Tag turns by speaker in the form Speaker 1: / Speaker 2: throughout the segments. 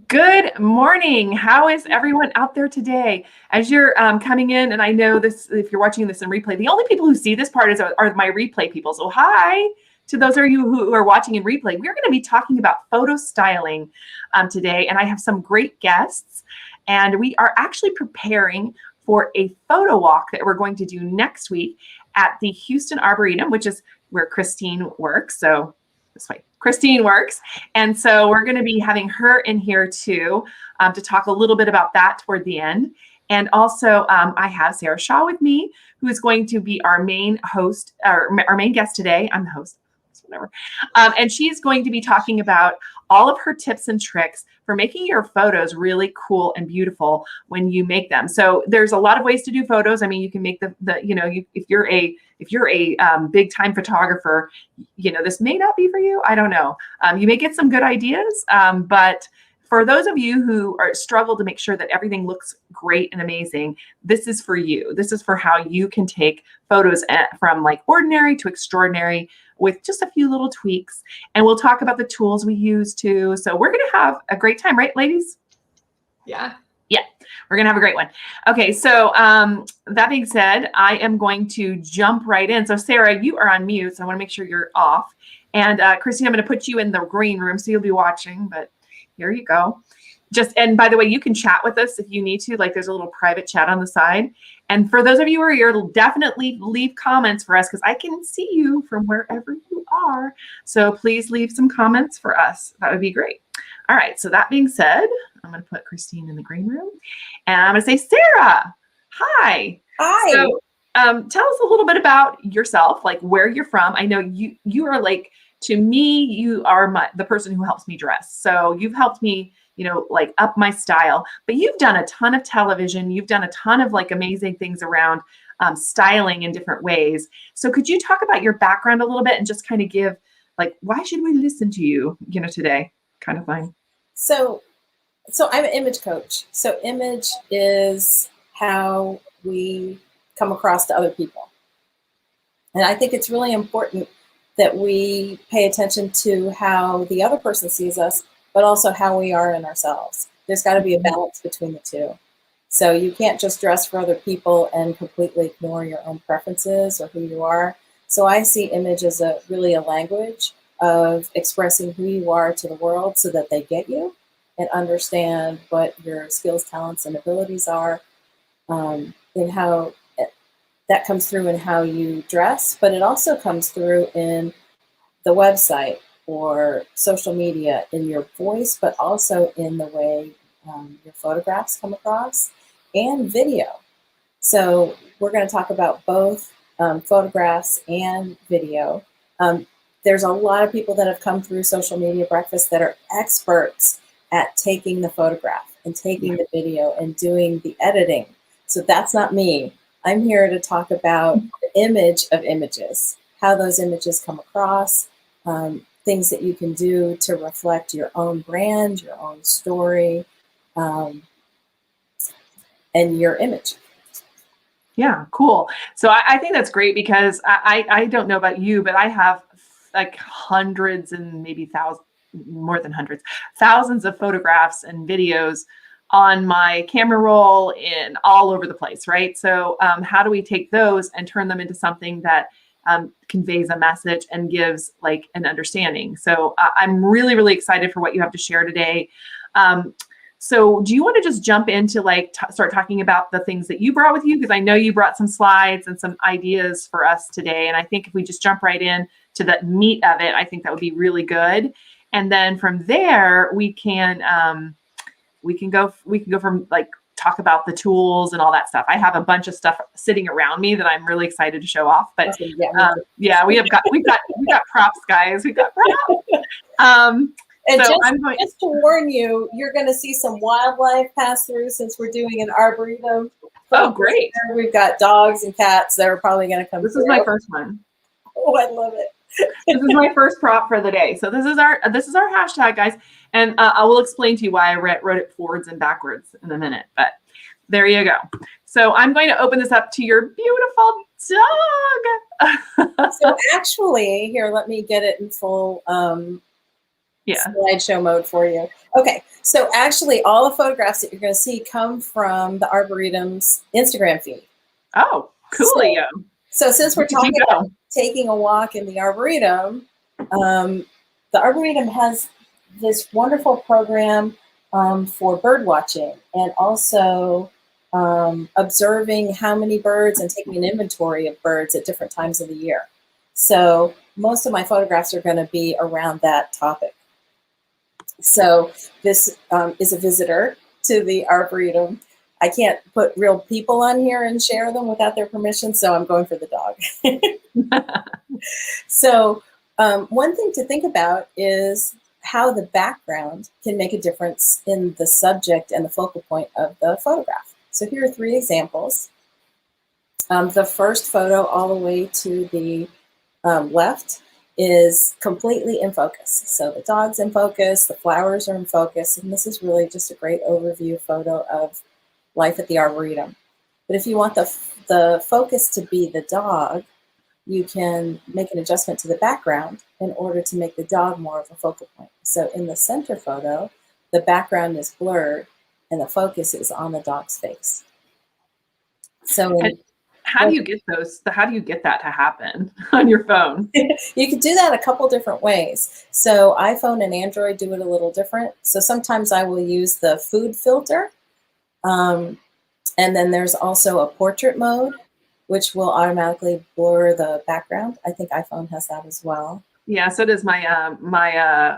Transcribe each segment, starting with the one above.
Speaker 1: Good morning. How is everyone out there today? As you're coming in, and I know this, if you're watching this in replay, the only people who see this part are my replay people. So hi to those of you who are watching in replay. We're going to be talking about photo styling today, and I have some great guests, and we are actually preparing for a photo walk that we're going to do next week at the Houston Arboretum, which is where Christine works. So this way, Christine works. And so we're going to be having her in here too to talk a little bit about that toward the end. And also I have Sarah Shah with me, who is going to be our main host, or our main guest today. I'm the host, whatever. And she's going to be talking about all of her tips and tricks for making your photos really cool and beautiful when you make them. So there's a lot of ways to do photos. I mean, you can make if you're a big time photographer, this may not be for you. I don't know. You may get some good ideas, but for those of you who struggle to make sure that everything looks great and amazing, this is for you. This is for how you can take photos from like ordinary to extraordinary with just a few little tweaks. And we'll talk about the tools we use too. So we're going to have a great time, right, ladies?
Speaker 2: Yeah.
Speaker 1: Yeah, we're going to have a great one. Okay, so that being said, I am going to jump right in. So Sarah, you are on mute, so I want to make sure you're off. And Christine, I'm going to put you in the green room, so you'll be watching, but here you go. And by the way, you can chat with us if you need to. Like there's a little private chat on the side. And for those of you who are here, definitely leave comments for us because I can see you from wherever you are. So please leave some comments for us. That would be great. All right. So that being said, I'm going to put Christine in the green room. And I'm going to say, Sarah, hi.
Speaker 2: Hi.
Speaker 1: So tell us a little bit about yourself, like where you're from. I know you are like, to me, you are the person who helps me dress. So you've helped me, like up my style, but you've done a ton of television. You've done a ton of like amazing things around styling in different ways. So could you talk about your background a little bit and just kind of give like, why should we listen to you, today kind of thing?
Speaker 2: So I'm an image coach. So image is how we come across to other people. And I think it's really important that we pay attention to how the other person sees us, but also how we are in ourselves. There's got to be a balance between the two. So you can't just dress for other people and completely ignore your own preferences or who you are. So I see image as really a language of expressing who you are to the world so that they get you and understand what your skills, talents, and abilities are, and how that comes through in how you dress, but it also comes through in the website or social media, in your voice, but also in the way your photographs come across and video. So we're going to talk about both photographs and video. There's a lot of people that have come through Social Media Breakfast that are experts at taking the photograph and taking the video and doing the editing. So that's not me. I'm here to talk about the image of images, how those images come across, things that you can do to reflect your own brand, your own story, and your image.
Speaker 1: Yeah, cool. So I think that's great because I don't know about you, but I have like hundreds and maybe thousands, more than hundreds, thousands of photographs and videos on my camera roll and all over the place, right? So how do we take those and turn them into something that conveys a message and gives like an understanding? So I'm really, really excited for what you have to share today. So do you want to just jump into like start talking about the things that you brought with you? Because I know you brought some slides and some ideas for us today. And I think if we just jump right in to the meat of it, I think that would be really good. And then from there, we can go from like talk about the tools and all that stuff. I have a bunch of stuff sitting around me that I'm really excited to show off. But yeah, we've got props, guys. We've got props.
Speaker 2: And so just to warn you, you're going to see some wildlife pass through since we're doing an arboretum.
Speaker 1: Oh, great.
Speaker 2: We've got dogs and cats that are probably going to come through.
Speaker 1: This is my first one.
Speaker 2: Oh, I love it.
Speaker 1: This is my first prop for the day. So this is our hashtag, guys. And I will explain to you why I wrote it forwards and backwards in a minute. But there you go. So I'm going to open this up to your beautiful dog.
Speaker 2: So actually, here, let me get it in full.
Speaker 1: Yeah.
Speaker 2: slideshow mode for you. Okay, so actually all the photographs that you're going to see come from the Arboretum's Instagram feed.
Speaker 1: Oh, coolio.
Speaker 2: So since we're talking about taking a walk in the Arboretum has this wonderful program for bird watching and also observing how many birds and taking an inventory of birds at different times of the year. So most of my photographs are going to be around that topic. So this is a visitor to the Arboretum. I can't put real people on here and share them without their permission, so I'm going for the dog. So one thing to think about is how the background can make a difference in the subject and the focal point of the photograph. So here are 3 examples. The first photo all the way to the left is completely in focus. So the dog's in focus, the flowers are in focus, and this is really just a great overview photo of life at the Arboretum. But if you want the focus to be the dog, you can make an adjustment to the background in order to make the dog more of a focal point. So in the center photo, the background is blurred and the focus is on the dog's face. So
Speaker 1: how do you get those? How do you get that to happen on your phone?
Speaker 2: You can do that a couple different ways. So iPhone and Android do it a little different. So sometimes I will use the food filter. And then there's also a portrait mode, which will automatically blur the background. I think iPhone has that as well.
Speaker 1: Yeah, so does my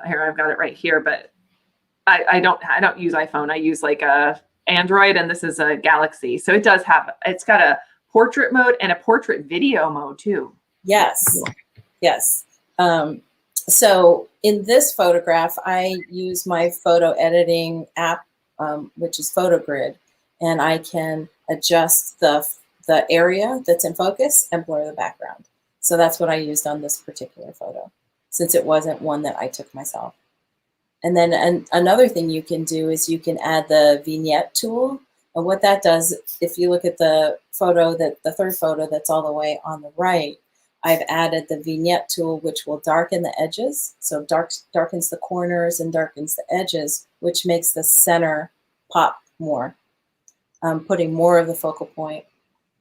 Speaker 1: here, I've got it right here, but I don't use iPhone. I use like a Android, and this is a Galaxy. So it's got a portrait mode and a portrait video mode too.
Speaker 2: Yes. Yes. So in this photograph, I use my photo editing app, which is PhotoGrid, and I can adjust the area that's in focus and blur the background. So that's what I used on this particular photo, since it wasn't one that I took myself. And then another thing you can do is you can add the vignette tool. And what that does, if you look at the photo, the third photo that's all the way on the right, I've added the vignette tool, which will darken the edges. So darkens the corners and darkens the edges, which makes the center pop more, putting more of the focal point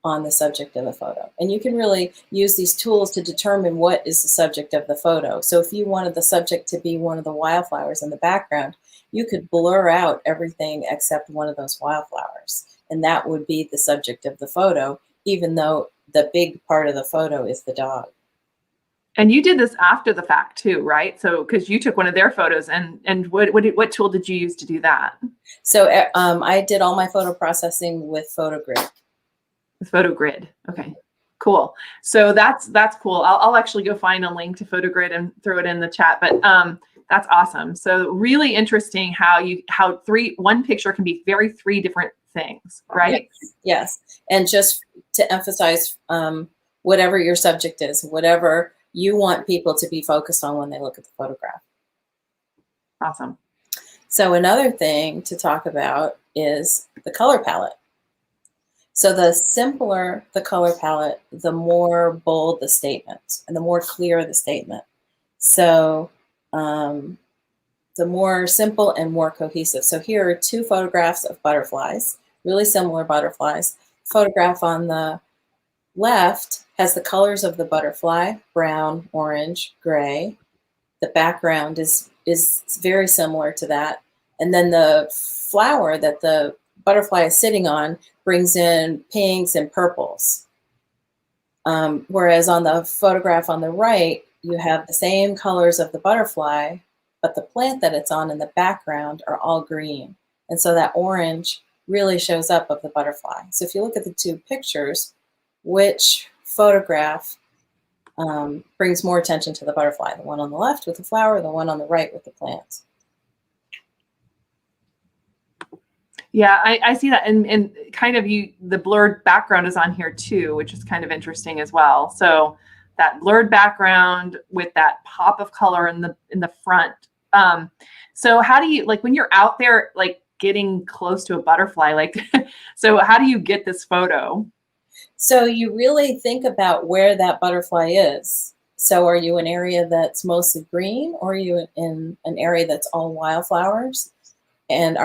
Speaker 2: on the subject of the photo. And you can really use these tools to determine what is the subject of the photo. So if you wanted the subject to be one of the wildflowers in the background, you could blur out everything except one of those wildflowers. And that would be the subject of the photo, even though the big part of the photo is the dog.
Speaker 1: And you did this after the fact too, right? So, because you took one of their photos, and what tool did you use to do that?
Speaker 2: So I did all my photo processing with PhotoGrid.
Speaker 1: With PhotoGrid. Okay, cool. So that's cool. I'll actually go find a link to PhotoGrid and throw it in the chat. But that's awesome. So really interesting how one picture can be 3 different things, right?
Speaker 2: Yes. And just to emphasize, whatever your subject is, whatever you want people to be focused on when they look at the photograph.
Speaker 1: Awesome.
Speaker 2: So another thing to talk about is the color palette. So the simpler the color palette, the more bold the statement and the more clear the statement. So the more simple and more cohesive. So here are 2 photographs of butterflies, really similar butterflies. Photograph on the left has the colors of the butterfly, brown, orange, gray. The background is very similar to that. And then the flower that the butterfly is sitting on brings in pinks and purples. Whereas on the photograph on the right, you have the same colors of the butterfly, but the plant that it's on in the background are all green. And so that orange really shows up of the butterfly. So if you look at the 2 pictures, which photograph brings more attention to the butterfly? The one on the left with the flower, the one on the right with the plant?
Speaker 1: Yeah, I see that, and kind of the blurred background is on here too, which is kind of interesting as well. So that blurred background with that pop of color in the front. So how do you, like, when you're out there, like getting close to a butterfly, like, so how do you get this photo?
Speaker 2: So you really think about where that butterfly is. So are you an area that's mostly green, or are you in an area that's all wildflowers? And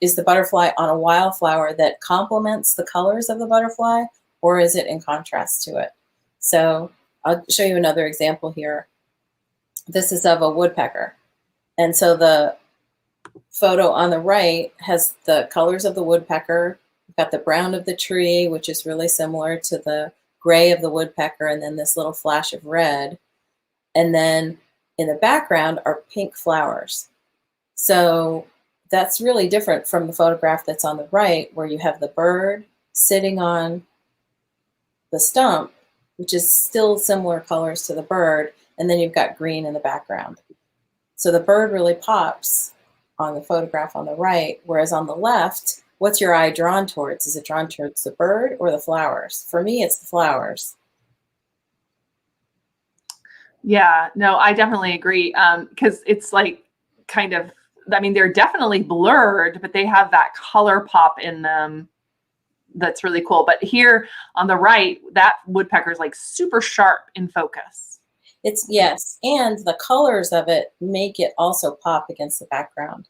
Speaker 2: is the butterfly on a wildflower that complements the colors of the butterfly, or is it in contrast to it? So I'll show you another example here. This is of a woodpecker. And so the photo on the right has the colors of the woodpecker. We've got the brown of the tree, which is really similar to the gray of the woodpecker, and then this little flash of red. And then in the background are pink flowers. So that's really different from the photograph that's on the right, where you have the bird sitting on the stump, which is still similar colors to the bird, and then you've got green in the background. So the bird really pops on the photograph on the right, whereas on the left, what's your eye drawn towards? Is it drawn towards the bird or the flowers? For me, it's the flowers.
Speaker 1: Yeah, no, I definitely agree. Because it's like kind of, I mean, they're definitely blurred, but they have that color pop in them that's really cool. But here on the right, that woodpecker is like super sharp in focus.
Speaker 2: Yes, and the colors of it make it also pop against the background.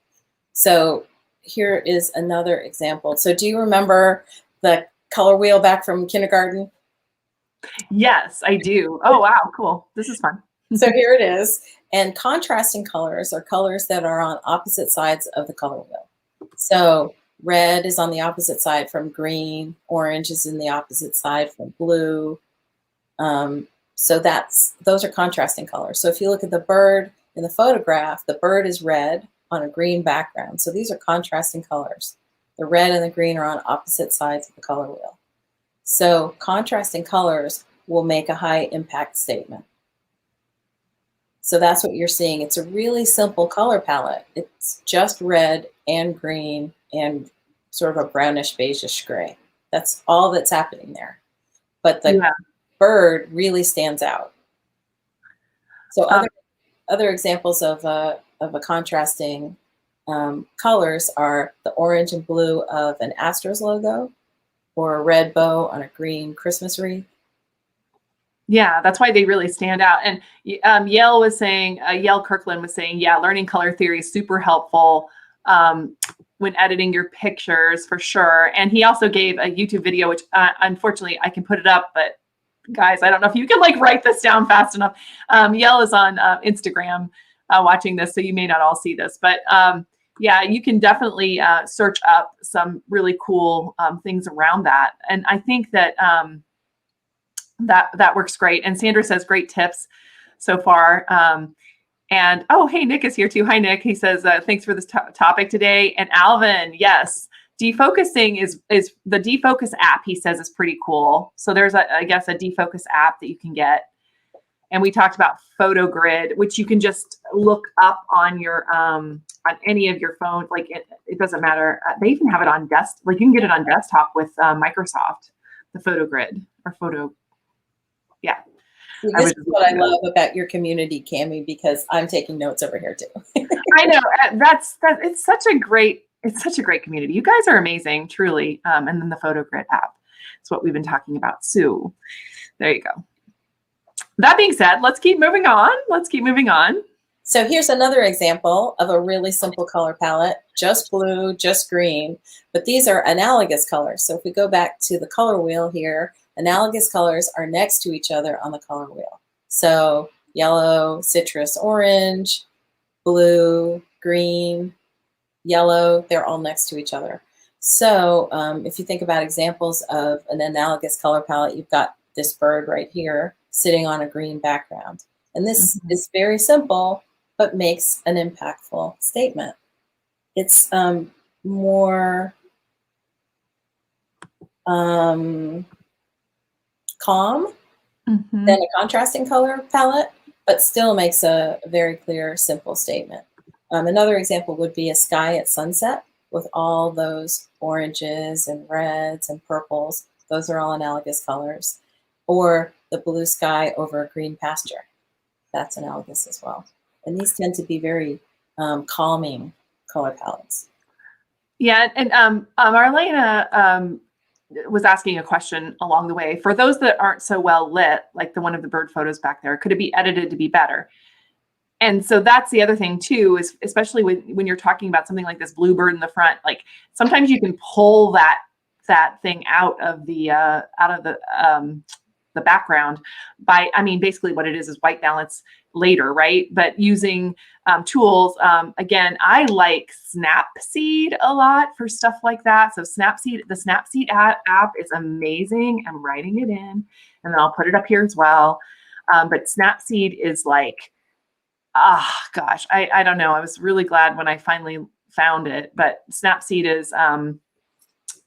Speaker 2: So here is another example. So do you remember the color wheel back from kindergarten?
Speaker 1: Yes, I do. Oh, wow, cool. This is fun.
Speaker 2: So here it is. And contrasting colors are colors that are on opposite sides of the color wheel. So red is on the opposite side from green, orange is in the opposite side from blue. So those are contrasting colors. So if you look at the bird in the photograph, the bird is red on a green background. So these are contrasting colors. The red and the green are on opposite sides of the color wheel. So contrasting colors will make a high impact statement. So that's what you're seeing. It's a really simple color palette. It's just red and green and sort of a brownish beigeish gray. That's all that's happening there. But the bird really stands out. So other examples of a contrasting colors are the orange and blue of an Astros logo, or a red bow on a green Christmas wreath.
Speaker 1: Yeah, that's why they really stand out. And Yale Kirkland was saying, yeah, learning color theory is super helpful when editing your pictures, for sure. And he also gave a YouTube video, which unfortunately I can put it up, but guys, I don't know if you can like write this down fast enough. Yale is on Instagram watching this, so you may not all see this, but yeah, you can definitely search up some really cool things around that. And I think that that works great. And Sandra says, great tips so far. And oh, hey, Nick is here too. Hi, Nick. He says, thanks for this topic today. And Alvin, yes, defocusing is the defocus app, he says, is pretty cool. So there's I guess a defocus app that you can get. And we talked about photo grid, which you can just look up on your on any of your phones. Like it doesn't matter. They even have it on like you can get it on desktop with Microsoft, the photo grid or photo. Yeah.
Speaker 2: This is what I love about your community, Cami, because I'm taking notes over here too.
Speaker 1: I know it's such a great community. You guys are amazing, truly. And then the photo grid app is what we've been talking about. So there you go. That being said, let's keep moving on.
Speaker 2: So here's another example of a really simple color palette, just blue, just green, but these are analogous colors. So if we go back to the color wheel here, analogous colors are next to each other on the color wheel. So yellow, citrus, orange, blue, green, yellow, they're all next to each other. So if you think about examples of an analogous color palette, you've got this bird right here sitting on a green background. And this is very simple, but makes an impactful statement. It's more calm than a contrasting color palette, but still makes a very clear, simple statement. Another example would be a sky at sunset with all those oranges and reds and purples. Those are all analogous colors. Or the blue sky over a green pasture. That's analogous as well. And these tend to be very calming color palettes.
Speaker 1: Yeah, and Marlena was asking a question along the way. For those that aren't so well lit, like the one of the bird photos back there, could it be edited to be better? And so that's the other thing too, is especially when you're talking about something like this bluebird in the front, like sometimes you can pull that thing out of the background by, I mean, basically what it is white balance later, right? But using tools, again, I like Snapseed a lot for stuff like that. So Snapseed, the Snapseed app is amazing. I'm writing it in, and then I'll put it up here as well. But Snapseed is like, gosh, I don't know. I was really glad when I finally found it, but Snapseed is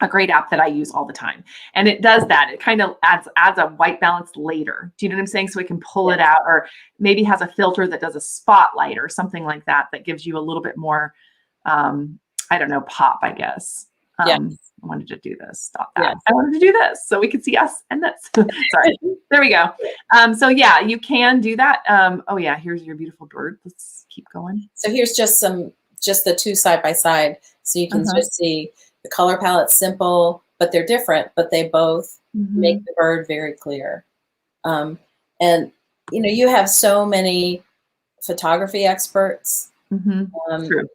Speaker 1: a great app that I use all the time. And it does that. It kind of adds a white balance later. Do you know what I'm saying? So it can pull it out, or maybe has a filter that does a spotlight or something like that, that gives you a little bit more, I don't know, pop, I guess. I wanted to do this. Stop that. Yes. I wanted to do this so we could see us and this. Sorry. There we go. So yeah, you can do that. Oh yeah, here's your beautiful bird. Let's keep going.
Speaker 2: So here's just the two side by side. So you can just see the color palette's simple, but they're different, but they both make the bird very clear. And you know, you have so many photography experts.
Speaker 1: True.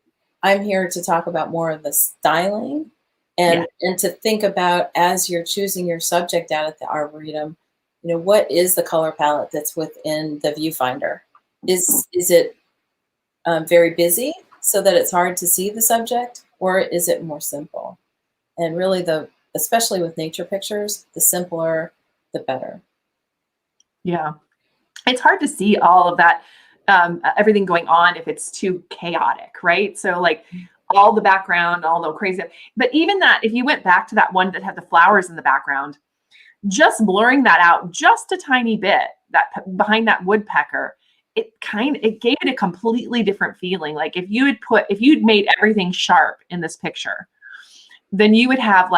Speaker 2: I'm here to talk about more of the styling and to think about, as you're choosing your subject out at the Arboretum, you know, what is the color palette that's within the viewfinder? Is it very busy so that it's hard to see the subject, or is it more simple? And really, especially with nature pictures, the simpler, the better.
Speaker 1: Yeah. It's hard to see all of that, everything going on if it's too chaotic, right? So like all the background, all the crazy, but even that, if you went back to that one that had the flowers in the background, just blurring that out just a tiny bit, that behind that woodpecker, it gave it a completely different feeling. Like if you'd made everything sharp in this picture, then you would have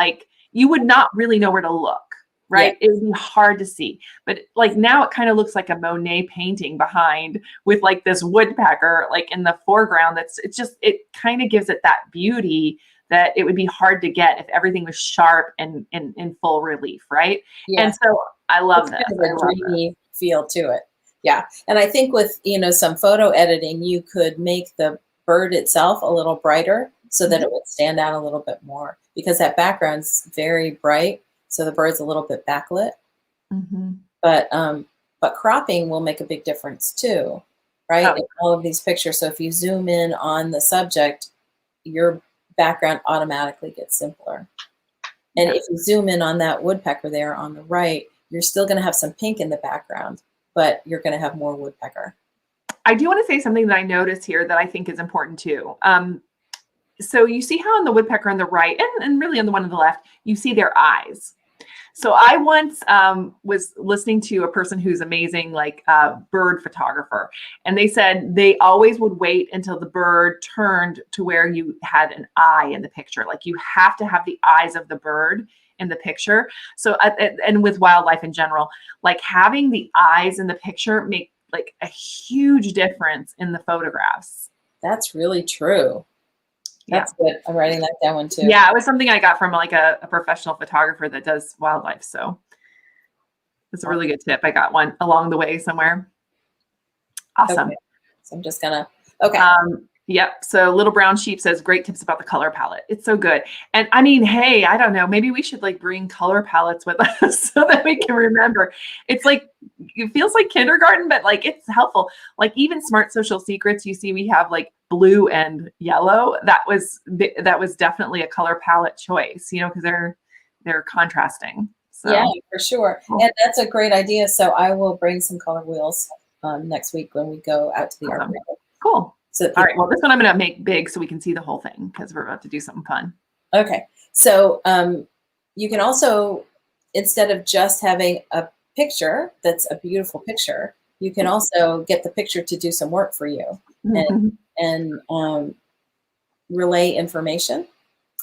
Speaker 1: you would not really know where to look, right? It would be hard to see. But like now it kind of looks like a Monet painting behind with like this woodpecker like in the foreground. It kind of gives it that beauty that it would be hard to get if everything was sharp and in full relief, right? Yeah. And so I love this.
Speaker 2: Kind of a dreamy feel to it. Yeah. And I think with, you know, some photo editing, you could make the bird itself a little brighter so that it would stand out a little bit more, because that background's very bright. So the bird's a little bit backlit. But cropping will make a big difference too, right? In all of these pictures. So if you zoom in on the subject, your background automatically gets simpler. And if you zoom in on that woodpecker there on the right, you're still going to have some pink in the background, but you're going to have more woodpecker.
Speaker 1: I do want to say something that I noticed here that I think is important too. So you see how on the woodpecker on the right, and really on the one on the left, you see their eyes. So I once was listening to a person who's amazing, like bird photographer, and they said they always would wait until the bird turned to where you had an eye in the picture. Like you have to have the eyes of the bird in the picture. So, and with wildlife in general, like having the eyes in the picture make like a huge difference in the photographs.
Speaker 2: That's really true. That's good. I'm writing that down too.
Speaker 1: Yeah, it was something I got from like a professional photographer that does wildlife. So it's a really good tip. I got one along the way somewhere. Awesome.
Speaker 2: Okay. So I'm just gonna, okay.
Speaker 1: Yep. So Little Brown Sheep says, great tips about the color palette. It's so good. And I mean, hey, I don't know, maybe we should like bring color palettes with us so that we can remember. It's like, it feels like kindergarten, but like it's helpful. Like even Smart Social Secrets, you see we have like blue and yellow. That was definitely a color palette choice, you know, because they're contrasting. So.
Speaker 2: Yeah, for sure. And that's a great idea. So I will bring some color wheels next week when we go out to the Arboretum.
Speaker 1: Cool. So all right, well, this one I'm going to make big so we can see the whole thing because we're about to do something fun.
Speaker 2: Okay. So you can also, instead of just having a picture that's a beautiful picture, you can also get the picture to do some work for you and relay information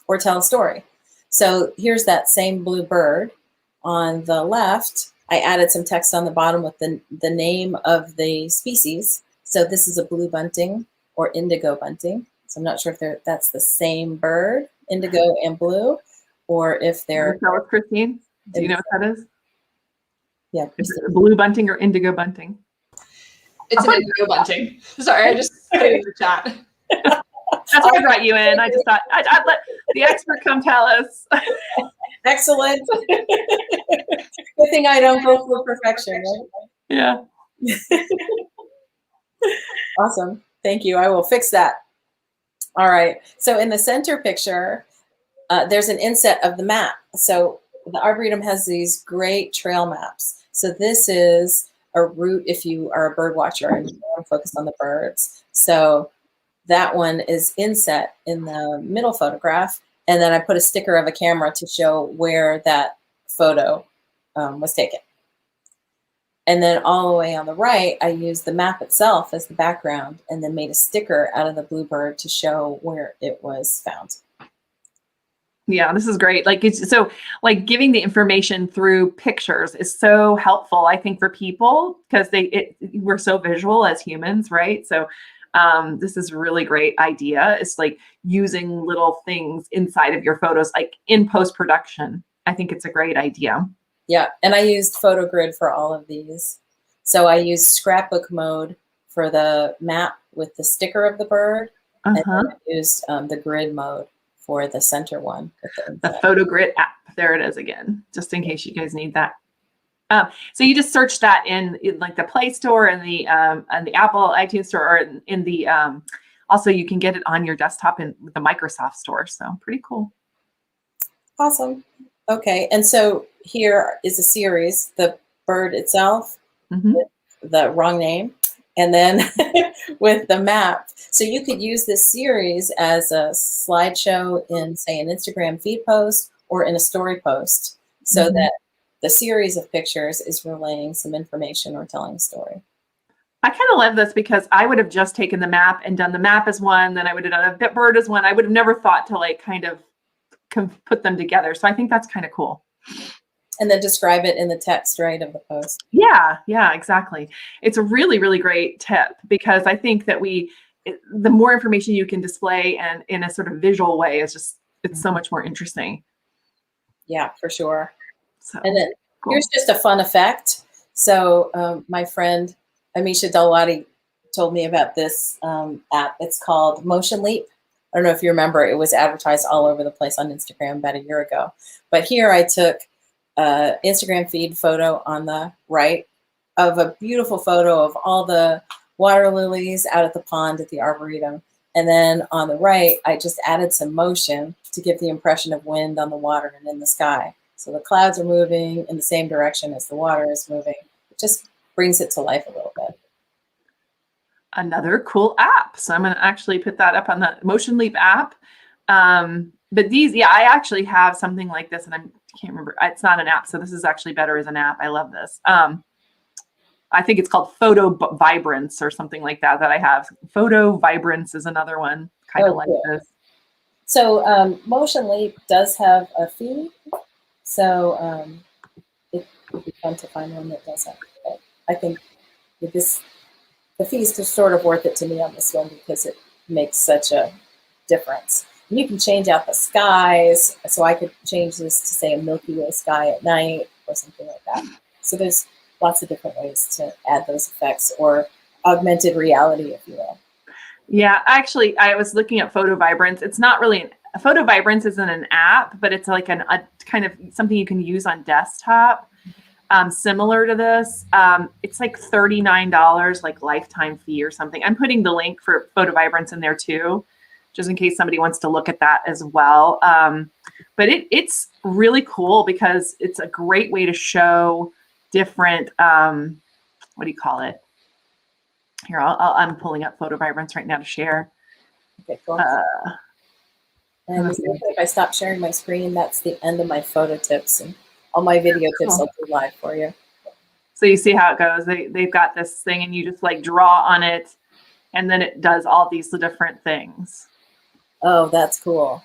Speaker 2: or tell a story. So here's that same blue bird. On the left, I added some text on the bottom with the name of the species. So this is a blue bunting or indigo bunting. So I'm not sure if that's the same bird, indigo and blue. or if they're...
Speaker 1: Tell us, Christine. Do you know what that is?
Speaker 2: Yeah.
Speaker 1: Is it blue bunting or indigo bunting?
Speaker 3: It's an indigo bunting. Sorry, I just put it in the chat.
Speaker 1: That's why I brought you in. I just thought I'd let the expert come tell us.
Speaker 2: Excellent. Good thing I don't go for perfection, right?
Speaker 1: Yeah.
Speaker 2: Awesome. Thank you. I will fix that. All right. So in the center picture, there's an inset of the map. So the Arboretum has these great trail maps. So this is a route if you are a bird watcher and you want to focus on the birds. So that one is inset in the middle photograph. And then I put a sticker of a camera to show where that photo was taken. And then all the way on the right, I used the map itself as the background and then made a sticker out of the bluebird to show where it was found.
Speaker 1: Yeah, this is great. Like it's so like giving the information through pictures is so helpful, I think, for people because we're so visual as humans, right? So this is a really great idea. It's like using little things inside of your photos, like in post-production. I think it's a great idea.
Speaker 2: Yeah, and I used PhotoGrid for all of these. So I used scrapbook mode for the map with the sticker of the bird, and then I used the grid mode for the center one.
Speaker 1: The PhotoGrid app. There it is again, just in case you guys need that. So you just search that in like the Play Store and the Apple iTunes Store, or in the also you can get it on your desktop in the Microsoft Store. So pretty cool.
Speaker 2: Awesome. Okay, and so here is a series, the bird itself, with the wrong name, and then with the map. So you could use this series as a slideshow in, say, an Instagram feed post or in a story post, so that the series of pictures is relaying some information or telling a story.
Speaker 1: I kind of love this because I would have just taken the map and done the map as one, then I would have done a bird as one. I would have never thought to like kind of put them together. So I think that's kind of cool.
Speaker 2: And then describe it in the text, right, of the post. Yeah,
Speaker 1: exactly. It's a really, really great tip because I think that the more information you can display and in a sort of visual way is just, it's so much more interesting.
Speaker 2: Yeah, for sure.
Speaker 1: So,
Speaker 2: and then here's just a fun effect. So my friend Amisha Dalwadi told me about this app. It's called Motion Leap. I don't know if you remember, it was advertised all over the place on Instagram about a year ago. But here I took Instagram feed photo on the right of a beautiful photo of all the water lilies out at the pond at the Arboretum. And then on the right, I just added some motion to give the impression of wind on the water and in the sky. So the clouds are moving in the same direction as the water is moving. It just brings it to life a little bit.
Speaker 1: Another cool app. So I'm going to actually put that up on the Motion Leap app. But these, I actually have something like this and I can't remember. It's not an app. So this is actually better as an app. I love this. I think it's called Photo Vibrance or something like that I have. Photo Vibrance is another one kind of like this.
Speaker 2: So Motion Leap does have a fee. So it would be fun to find one that does have. But I think with this, the fees are sort of worth it to me on this one because it makes such a difference. And you can change out the skies. So I could change this to say a Milky Way sky at night or something like that. So there's lots of different ways to add those effects or augmented reality, if you will.
Speaker 1: Yeah, actually, I was looking at Photo Vibrance. It's not really Photo Vibrance isn't an app, but it's like a kind of something you can use on desktop. Similar to this, it's like $39, like lifetime fee or something. I'm putting the link for Photo Vibrance in there too, just in case somebody wants to look at that as well. But it's really cool because it's a great way to show different, what do you call it? Here, I'm pulling up Photo Vibrance right now to share.
Speaker 2: Okay, cool. And if I stop sharing my screen, that's the end of my photo tips and all my video tips I'll do live for you.
Speaker 1: So you see how it goes. They've got this thing and you just like draw on it and then it does all these different things.
Speaker 2: Oh, that's cool.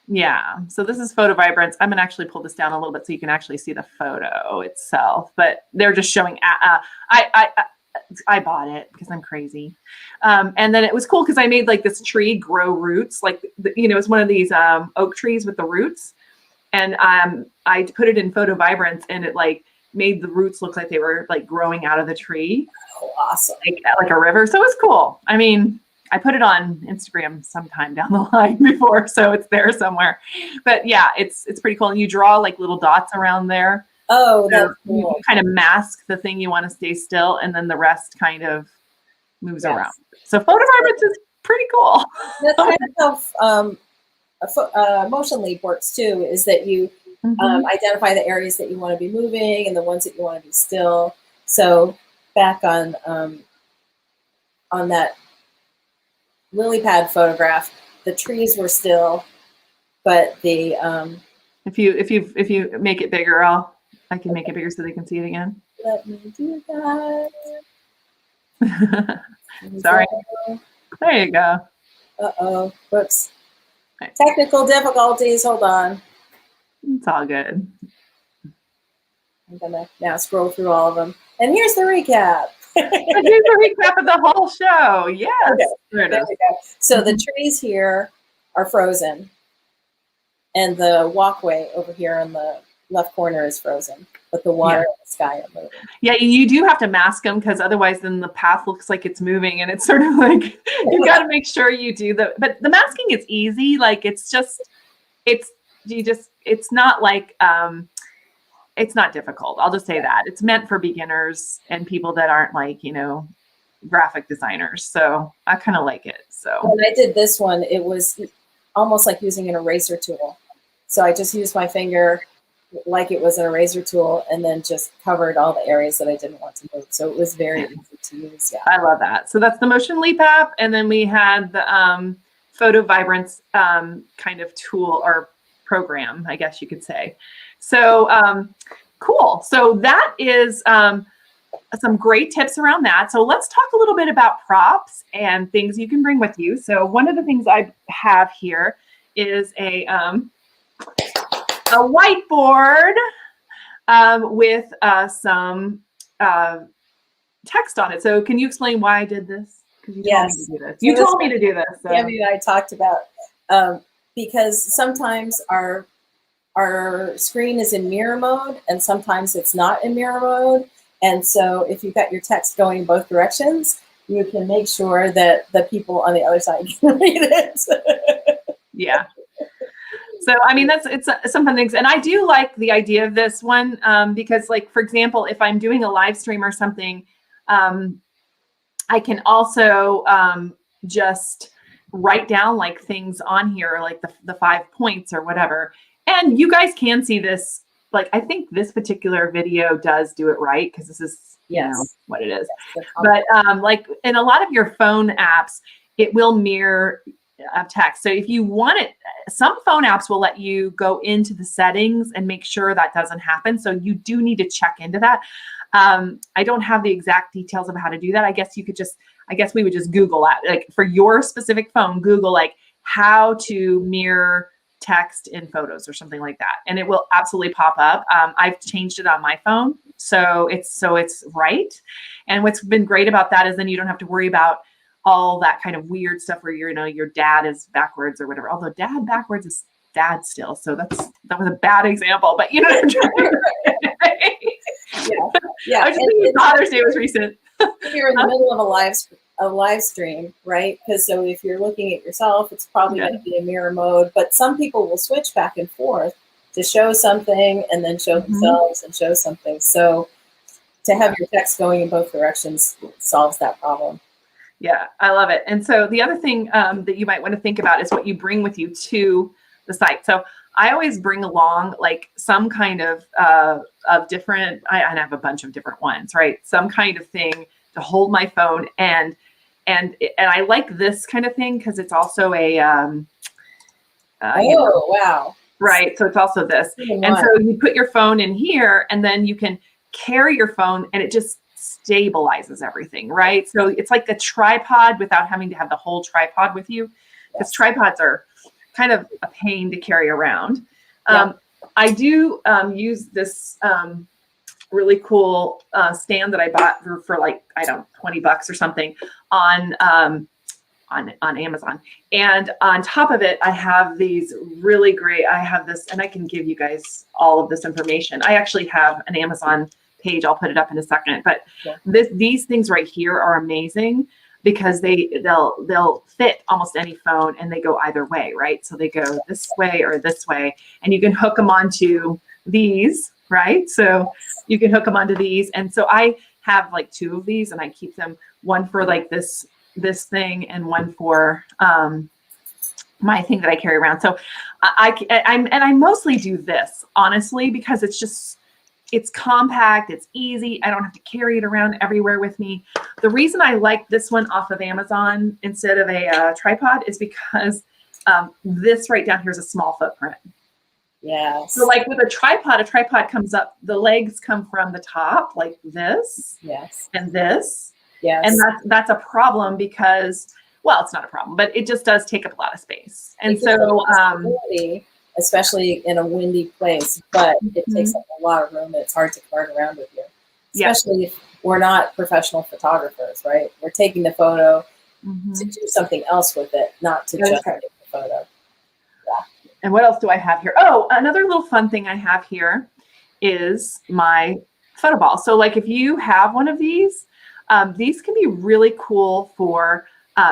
Speaker 1: Yeah. So this is Photo Vibrance. I'm going to actually pull this down a little bit so you can actually see the photo itself, but they're just showing, I bought it because I'm crazy. And then it was cool because I made like this tree grow roots, like, it's one of these oak trees with the roots. And I put it in photo vibrance, and it like made the roots look like they were like growing out of the tree.
Speaker 2: Oh, awesome.
Speaker 1: Like a river. So it was cool. I mean, I put it on Instagram sometime down the line before, so it's there somewhere. But yeah, it's pretty cool. And you draw like little dots around there.
Speaker 2: Oh, that's
Speaker 1: So
Speaker 2: cool.
Speaker 1: you kind of mask the thing you want to stay still, and then the rest kind of moves around. So photo vibrance is pretty cool.
Speaker 2: That's kind of how motion leap works too, is that you identify the areas that you want to be moving and the ones that you want to be still. So back on that lily pad photograph, the trees were still, but the
Speaker 1: if you make it bigger, I can make it bigger so they can see it again.
Speaker 2: let me do that.
Speaker 1: Sorry. There you go.
Speaker 2: Uh-oh. Whoops.
Speaker 1: Okay.
Speaker 2: Technical difficulties. Hold on.
Speaker 1: It's all good.
Speaker 2: I'm gonna now scroll through all of them. And here's the recap.
Speaker 1: Here's a recap of the whole show. Yes.
Speaker 2: Okay.
Speaker 1: There it
Speaker 2: There
Speaker 1: is.
Speaker 2: we go. So the trees here are frozen, and the walkway over here in the left corner is frozen, but the water and the sky are moving.
Speaker 1: Yeah, you do have to mask them, because otherwise then the path looks like it's moving, and it's sort of like you got to make sure you do but the masking is easy. Like it's not like it's not difficult. I'll just say that it's meant for beginners and people that aren't like, graphic designers. So I kind of like it. So
Speaker 2: When I did this one, it was almost like using an eraser tool. So I just used my finger like it was an eraser tool, and then just covered all the areas that I didn't want to move. So it was very easy to use. Yeah.
Speaker 1: I love that. So that's the Motion Leap app. And then we had the Photo Vibrance kind of tool or program, I guess you could say. So cool. So that is some great tips around that. So let's talk a little bit about props and things you can bring with you. So one of the things I have here is a whiteboard with some text on it. So can you explain why I did this? Because you told me to do this. You told me to do this. So.
Speaker 2: Gabby and I talked about because sometimes our screen is in mirror mode, and sometimes it's not in mirror mode. And so if you've got your text going in both directions, you can make sure that the people on the other side can read it. Yeah.
Speaker 1: So, I mean, it's some fun things. And I do like the idea of this one because, like, for example, if I'm doing a live stream or something, I can also just write down like things on here, like the 5 points or whatever. And you guys can see this. Like, I think this particular video does do it right, because this is what it is. Yes, but like in a lot of your phone apps, it will mirror text. So if you want it, some phone apps will let you go into the settings and make sure that doesn't happen. So you do need to check into that. I don't have the exact details of how to do that. I guess we would just Google that, like for your specific phone, Google like how to mirror text in photos or something like that, and it will absolutely pop up. I've changed it on my phone, so it's right. And what's been great about that is then you don't have to worry about all that kind of weird stuff where your dad is backwards or whatever. Although dad backwards is dad still, so that was a bad example, but you know what I'm trying to say. Yeah. I was just thinking Father's Day was recent.
Speaker 2: You're in the middle of a live stream, right? Because so if you're looking at yourself, it's probably going to be in mirror mode. But some people will switch back and forth to show something and then show themselves and show something. So to have your text going in both directions solves that problem.
Speaker 1: Yeah, I love it. And so the other thing that you might want to think about is what you bring with you to the site. So I always bring along like some kind of different, I have a bunch of different ones, right? Some kind of thing to hold my phone, and I like this kind of thing because it's also a
Speaker 2: wow,
Speaker 1: right. So it's also this, and so you put your phone in here, and then you can carry your phone, and it just stabilizes everything, right? So it's like a tripod without having to have the whole tripod with you, because tripods are kind of a pain to carry around. I do use this really cool stand that I bought for like, I don't know, $20 or something on on Amazon. And on top of it, I have these really great, I have this, and I can give you guys all of this information. I actually have an Amazon page. I'll put it up in a second, but these things right here are amazing because they'll fit almost any phone and they go either way, right? So they go this way or this way, and you can hook them onto these, right? So you can hook them onto these. And so I have like 2 of these, and I keep them, one for like this thing and one for my thing that I carry around. So I mostly do this, honestly, because it's compact, it's easy. I don't have to carry it around everywhere with me. The reason I like this one off of Amazon instead of a tripod is because this right down here is a small footprint.
Speaker 2: Yes.
Speaker 1: So like with a tripod comes up, the legs come from the top like this.
Speaker 2: Yes.
Speaker 1: And this.
Speaker 2: Yes.
Speaker 1: And that's a problem because, well, it's not a problem, but it just does take up a lot of space. And so,
Speaker 2: especially in a windy place, but it takes up a lot of room and it's hard to cart around with you. Especially if we're not professional photographers, right? We're taking the photo to do something else with it, not to just take the photo.
Speaker 1: And what else do I have here? Oh, another little fun thing I have here is my photo ball. So like if you have one of these can be really cool for,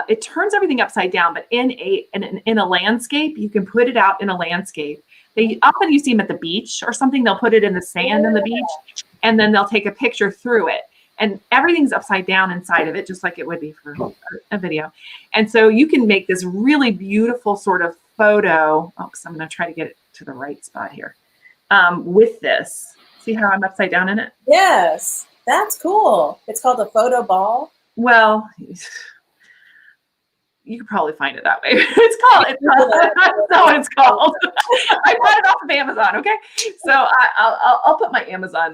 Speaker 1: it turns everything upside down, but in a landscape, you can put it out in a landscape. Often you see them at the beach or something, they'll put it in the sand on the beach, and then they'll take a picture through it. And everything's upside down inside of it, just like it would be for a video. And so you can make this really beautiful sort of photo. Oh, so I'm going to try to get it to the right spot here with this. See how I'm upside down in it?
Speaker 2: Yes, that's cool. It's called a photo ball.
Speaker 1: Well, you could probably find it that way. That's not what it's called. I bought it off of Amazon. Okay. So I'll put my Amazon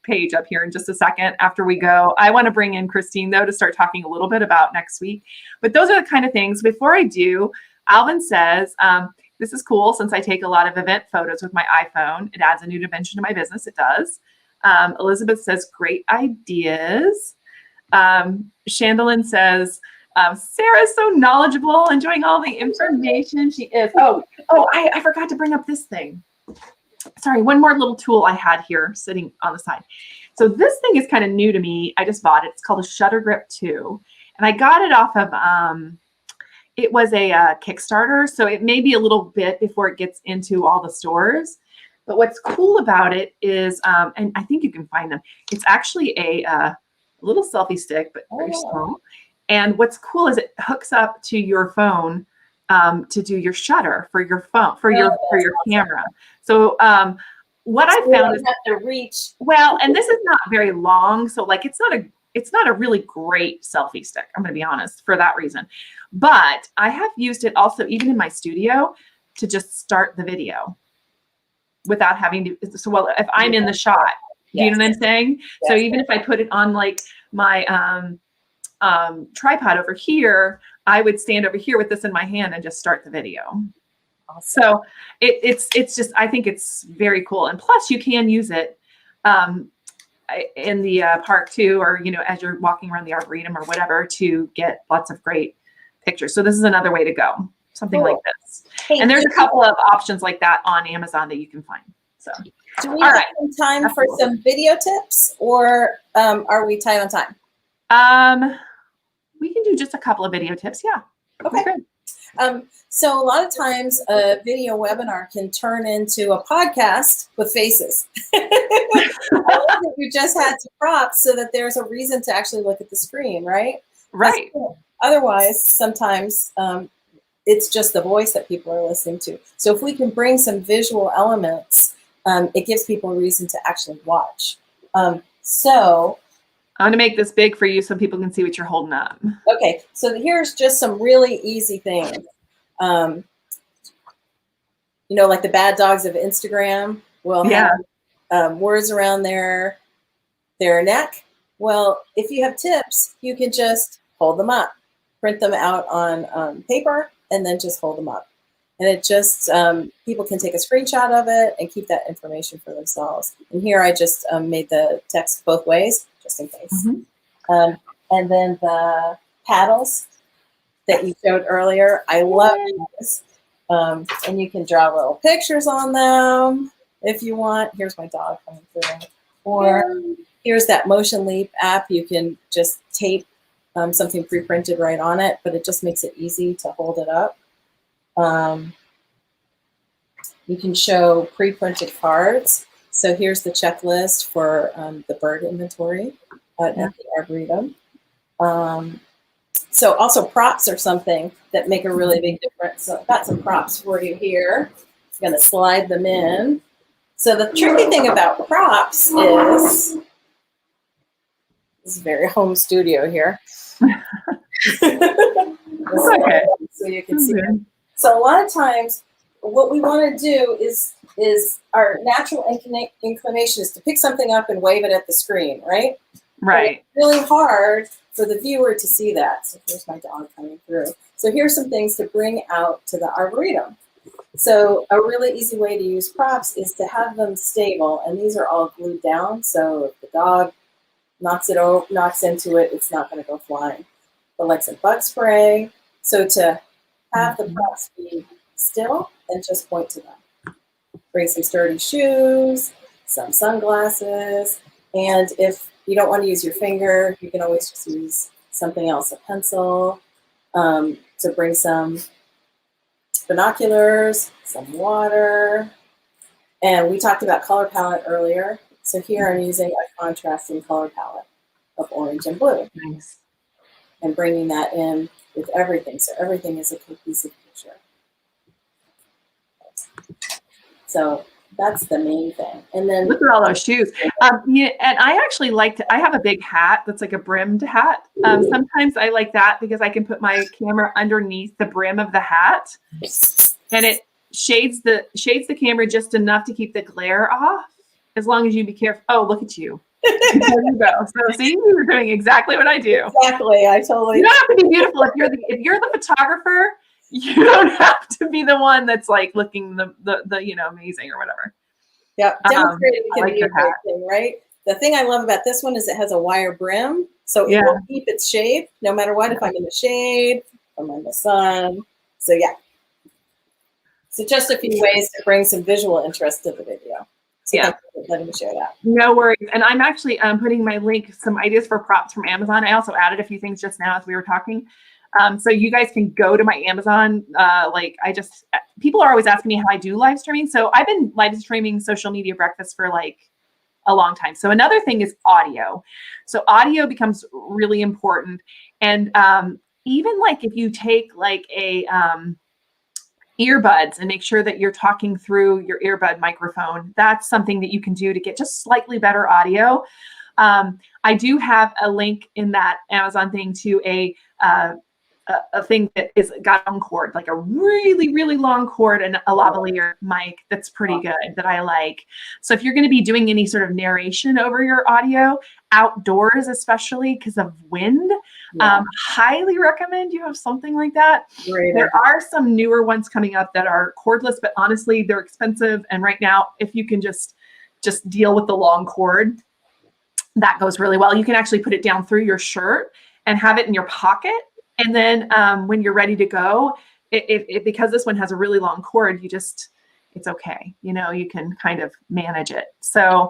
Speaker 1: page up here in just a second after we go. I want to bring in Christine though, to start talking a little bit about next week, but those are the kind of things. Before I do, Alvin says, this is cool since I take a lot of event photos with my iPhone. It adds a new dimension to my business. It does. Elizabeth says, great ideas. Chandelier says, Sarah's so knowledgeable, enjoying all the information. She is. I forgot to bring up this thing. Sorry, one more little tool I had here sitting on the side. So this thing is kind of new to me. I just bought it. It's called a Shutter Grip 2. And I got it off of, it was a Kickstarter. So it may be a little bit before it gets into all the stores. But what's cool about it is, and I think you can find them, it's actually a little selfie stick, but very small. And what's cool is it hooks up to your phone to do your shutter for your phone, for your camera. So what I found is
Speaker 2: have to reach.
Speaker 1: Well, and this is not very long, so like it's not a really great selfie stick. I'm going to be honest for that reason. But I have used it also even in my studio to just start the video without having to. So well, if I'm in the shot, do you know what I'm saying? Yes. So even if I put it on like my tripod over here, I would stand over here with this in my hand and just start the video. Awesome. So it's just, I think it's very cool. And plus you can use it in the park too, or, you know, as you're walking around the Arboretum or whatever to get lots of great pictures. So this is another way to go, something like this. Hey, and there's a couple of options like that on Amazon that you can find. So,
Speaker 2: do we have some time for some video tips, or are we tight on time?
Speaker 1: We can do just a couple of video tips. Yeah.
Speaker 2: Okay. So a lot of times a video webinar can turn into a podcast with faces. I love that you just had to prop so that there's a reason to actually look at the screen, right?
Speaker 1: Right.
Speaker 2: Otherwise, sometimes it's just the voice that people are listening to. So if we can bring some visual elements, it gives people a reason to actually watch. So
Speaker 1: I'm going to make this big for you so people can see what you're holding up.
Speaker 2: Okay, so here's just some really easy things. You know, like the bad dogs of Instagram will have words around their neck. Well, if you have tips, you can just hold them up, print them out on paper, and then just hold them up. And it just, people can take a screenshot of it and keep that information for themselves. And here I just made the text both ways, just in case. Mm-hmm. And then the paddles, that you showed earlier. I love these. And you can draw little pictures on them if you want. Here's my dog coming through. Or here's that Motion Leap app. You can just tape something pre-printed right on it, but it just makes it easy to hold it up. You can show pre-printed cards. So here's the checklist for the bird inventory at the Arboretum. So also props are something that make a really big difference. So I've got some props for you here. I'm going to slide them in. So the tricky thing about props is, this is very home studio here.
Speaker 1: Okay.
Speaker 2: So you can see it. So a lot of times what we want to do is our natural inclination is to pick something up and wave it at the screen, right?
Speaker 1: Right.
Speaker 2: It's really hard for the viewer to see that. So here's my dog coming through. So here's some things to bring out to the Arboretum. So a really easy way to use props is to have them stable, and these are all glued down. So if the dog knocks into it, it's not going to go flying. But like some bug spray. So to have the props be still and just point to them. Bring some sturdy shoes, some sunglasses, and if you don't want to use your finger, you can always just use something else, a pencil, to bring some binoculars, some water. And we talked about color palette earlier. So here I'm using a contrasting color palette of orange and blue.
Speaker 1: Nice.
Speaker 2: And bringing that in with everything. So everything is a cohesive picture. So that's the main thing. And then
Speaker 1: look at all those shoes. Yeah, and I actually like to, I have a big hat that's like a brimmed hat. Sometimes I like that because I can put my camera underneath the brim of the hat, and it shades the camera just enough to keep the glare off, as long as you be careful. Oh, look at you. There you go. So see, you're doing exactly what I do.
Speaker 2: Exactly. I totally.
Speaker 1: You don't have to be beautiful if you're the photographer. You don't have to be the one that's like looking the amazing or whatever.
Speaker 2: Yeah, demonstrating can
Speaker 1: like
Speaker 2: be a great thing, right? The thing I love about this one is it has a wire brim, so it will keep its shape no matter what. If I'm in the shade, if I'm in the sun. So yeah. So just a few ways to bring some visual interest to the video. So
Speaker 1: yeah,
Speaker 2: thanks for letting me share that.
Speaker 1: No worries. And I'm actually putting my link, some ideas for props from Amazon. I also added a few things just now as we were talking. So you guys can go to my Amazon. People are always asking me how I do live streaming. So I've been live streaming social media breakfast for like a long time. So another thing is audio. So audio becomes really important. And even like if you take like a earbuds and make sure that you're talking through your earbud microphone, that's something that you can do to get just slightly better audio. I do have a link in that Amazon thing to a thing that is got a long cord, like a really, really long cord and a lavalier mic that's pretty good that I like. So if you're going to be doing any sort of narration over your audio outdoors, especially because of wind, highly recommend you have something like that.
Speaker 2: Great.
Speaker 1: There are some newer ones coming up that are cordless, but honestly, they're expensive. And right now, if you can just deal with the long cord, that goes really well. You can actually put it down through your shirt and have it in your pocket. And then when you're ready to go, because this one has a really long cord, it's okay. You can kind of manage it. So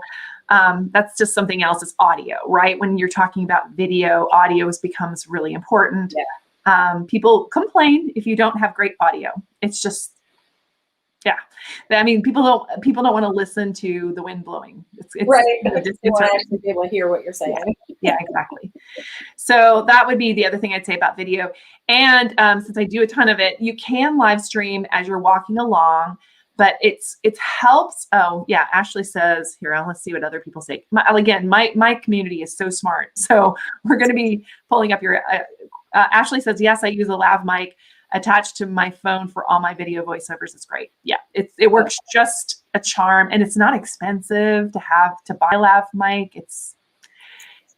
Speaker 1: that's just something else is audio, right? When you're talking about video, audio becomes really important. Yeah. People complain if you don't have great audio. It's just, yeah. I mean, people don't want to listen to the wind blowing. It's
Speaker 2: right.
Speaker 1: They
Speaker 2: want to actually be able to hear what you're saying.
Speaker 1: Yeah, exactly. So that would be the other thing I'd say about video. And since I do a ton of it, you can live stream as you're walking along, but it helps. Oh yeah, Ashley says here. Let's see what other people say. My community is so smart. So we're going to be pulling up your. Ashley says yes, I use a lav mic attached to my phone for all my video voiceovers. It's great. Yeah, it works just a charm, and it's not expensive to buy a lav mic. It's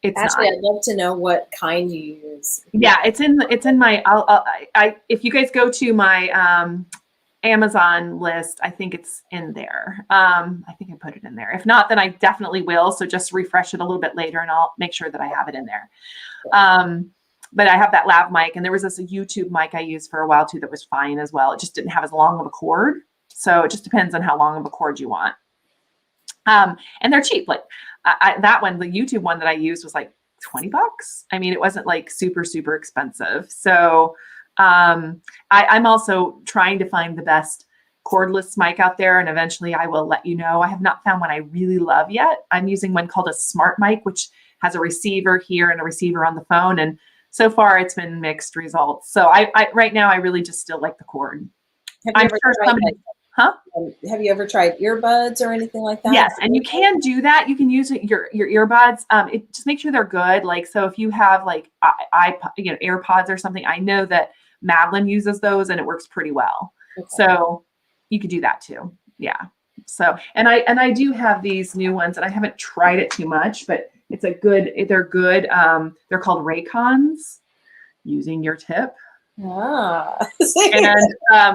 Speaker 2: actually
Speaker 1: not.
Speaker 2: I'd love to know what kind you use.
Speaker 1: Yeah, it's in my. If you guys go to my Amazon list, I think it's in there. I think I put it in there. If not, then I definitely will. So just refresh it a little bit later, and I'll make sure that I have it in there. but I have that lav mic, and there was this YouTube mic I used for a while too that was fine as well. It just didn't have as long of a cord. So it just depends on how long of a cord you want. And they're cheap. Like that one, the YouTube one that I used was like $20. I mean, it wasn't like super, super expensive. So I'm also trying to find the best cordless mic out there, and eventually I will let you know. I have not found one I really love yet. I'm using one called a smart mic, which has a receiver here and a receiver on the phone. And so far it's been mixed results. So I right now I really just still like the cord.
Speaker 2: Have you ever tried earbuds or anything like that?
Speaker 1: Yes, and you can do that. You can use your earbuds. It just make sure they're good. Like, so if you have like AirPods or something, I know that Madeline uses those and it works pretty well. Okay. So you could do that too. Yeah. So, and I do have these new ones, and I haven't tried it too much, but they're good. They're called Raycons. Using your tip.
Speaker 2: Ah.
Speaker 1: And I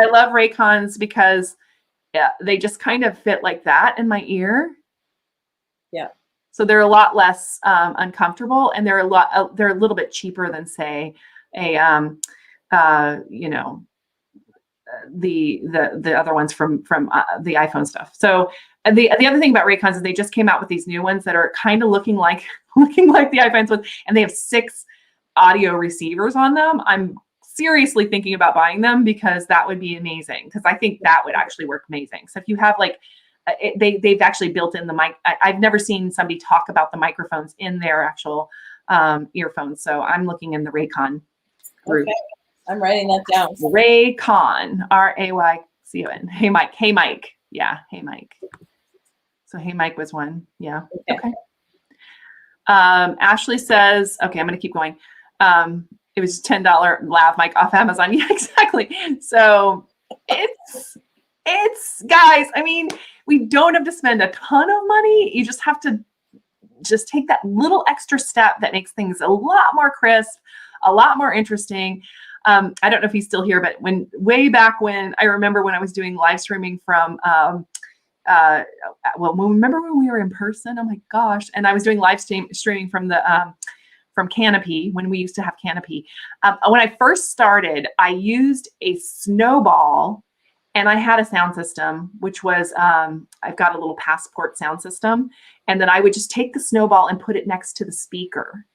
Speaker 1: love Raycons because they just kind of fit like that in my ear.
Speaker 2: Yeah.
Speaker 1: So they're a lot less uncomfortable, and they're a little bit cheaper than, say, the other ones from the iPhone stuff. So the other thing about Raycons is they just came out with these new ones that are kind of looking like the iPhones ones, and they have 6 audio receivers on them. I'm seriously thinking about buying them because that would be amazing, because I think that would actually work amazing. So if you have like they've actually built in the mic. I've never seen somebody talk about the microphones in their actual earphones. So I'm looking in the Raycon group.
Speaker 2: Okay. I'm writing that down.
Speaker 1: Raycon, Raycon. Hey Mike. Hey Mike. Yeah. Hey Mike. So Hey Mike was one. Yeah. Okay. Ashley says, okay, I'm going to keep going. It was $10 lav mic off Amazon. Yeah, exactly. So it's guys, I mean, we don't have to spend a ton of money. You just have to just take that little extra step that makes things a lot more crisp, a lot more interesting. I don't know if he's still here, but way back when, I remember when I was doing live streaming from, remember when we were in person? Oh my gosh. And I was doing live streaming from from Canopy, when we used to have Canopy. When I first started, I used a snowball, and I had a sound system, which was, I've got a little Passport sound system. And then I would just take the snowball and put it next to the speaker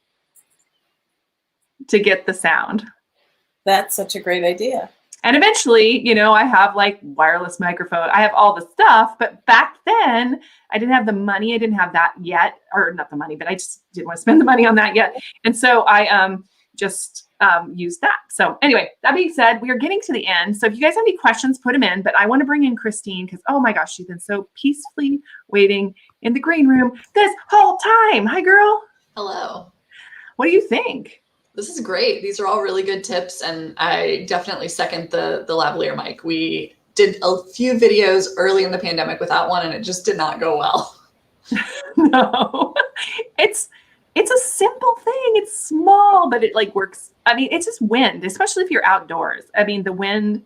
Speaker 1: to get the sound.
Speaker 2: That's such a great idea.
Speaker 1: And eventually, I have like wireless microphone. I have all the stuff, but back then I didn't have the money. I didn't have that yet, or not the money, but I just didn't want to spend the money on that yet. And so I just used that. So anyway, that being said, we are getting to the end. So if you guys have any questions, put them in, but I want to bring in Christine because, oh my gosh, she's been so peacefully waiting in the green room this whole time. Hi, girl.
Speaker 3: Hello.
Speaker 1: What do you think?
Speaker 3: This is great. These are all really good tips, and I definitely second the lavalier mic. We did a few videos early in the pandemic without one, and it just did not go well.
Speaker 1: No, it's a simple thing. It's small, but it like works. I mean, it's just wind, especially if you're outdoors. I mean, the wind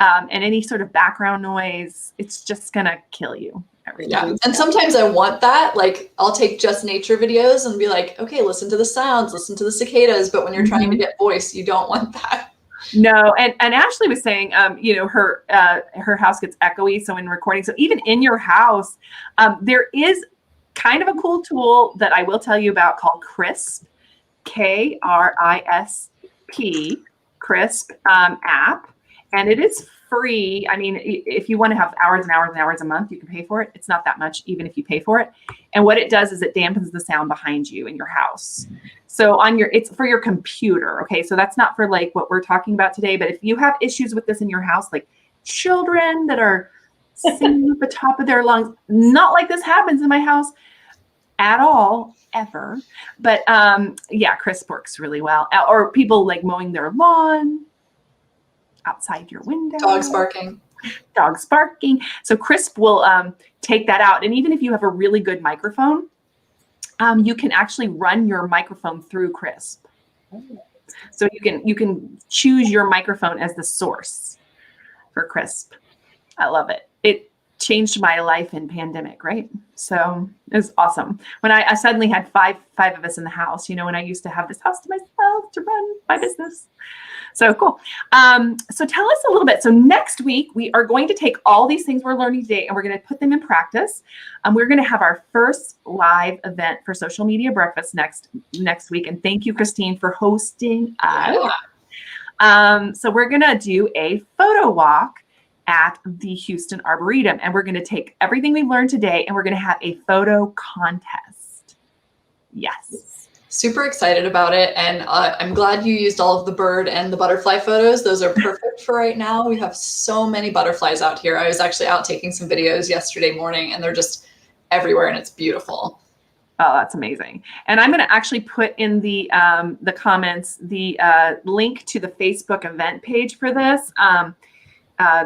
Speaker 1: and any sort of background noise, it's just gonna kill you.
Speaker 3: Yeah, and sometimes I want that. Like, I'll take just nature videos and be like, okay, listen to the sounds, listen to the cicadas. But when you're trying to get voice, you don't want that.
Speaker 1: No, and Ashley was saying, her house gets echoey, so in recording, so even in your house, there is kind of a cool tool that I will tell you about called Krisp, KRISP, Krisp app, and it is free. I mean, if you want to have hours and hours and hours a month, you can pay for it. It's not that much, even if you pay for it. And what it does is it dampens the sound behind you in your house. So it's for your computer. Okay. So that's not for like what we're talking about today. But if you have issues with this in your house, like children that are singing at the top of their lungs, not like this happens in my house at all, ever. But yeah, Krisp works really well. Or people like mowing their lawn outside your window.
Speaker 3: Dogs barking.
Speaker 1: So Krisp will take that out. And even if you have a really good microphone, you can actually run your microphone through Krisp. So you can choose your microphone as the source for Krisp. I love it. changed my life in pandemic, right? So it was awesome. When I suddenly had five of us in the house, when I used to have this house to myself to run my business. So cool. So tell us a little bit. So next week, we are going to take all these things we're learning today and we're going to put them in practice. We're going to have our first live event for Social Media Breakfast next week. And thank you, Christine, for hosting us.
Speaker 3: Yeah.
Speaker 1: So we're going to do a photo walk at the Houston Arboretum. And we're going to take everything we learned today and we're going to have a photo contest. Yes.
Speaker 3: Super excited about it. And I'm glad you used all of the bird and the butterfly photos. Those are perfect for right now. We have so many butterflies out here. I was actually out taking some videos yesterday morning and they're just everywhere and it's beautiful.
Speaker 1: Oh, that's amazing. And I'm going to actually put in the comments the link to the Facebook event page for this.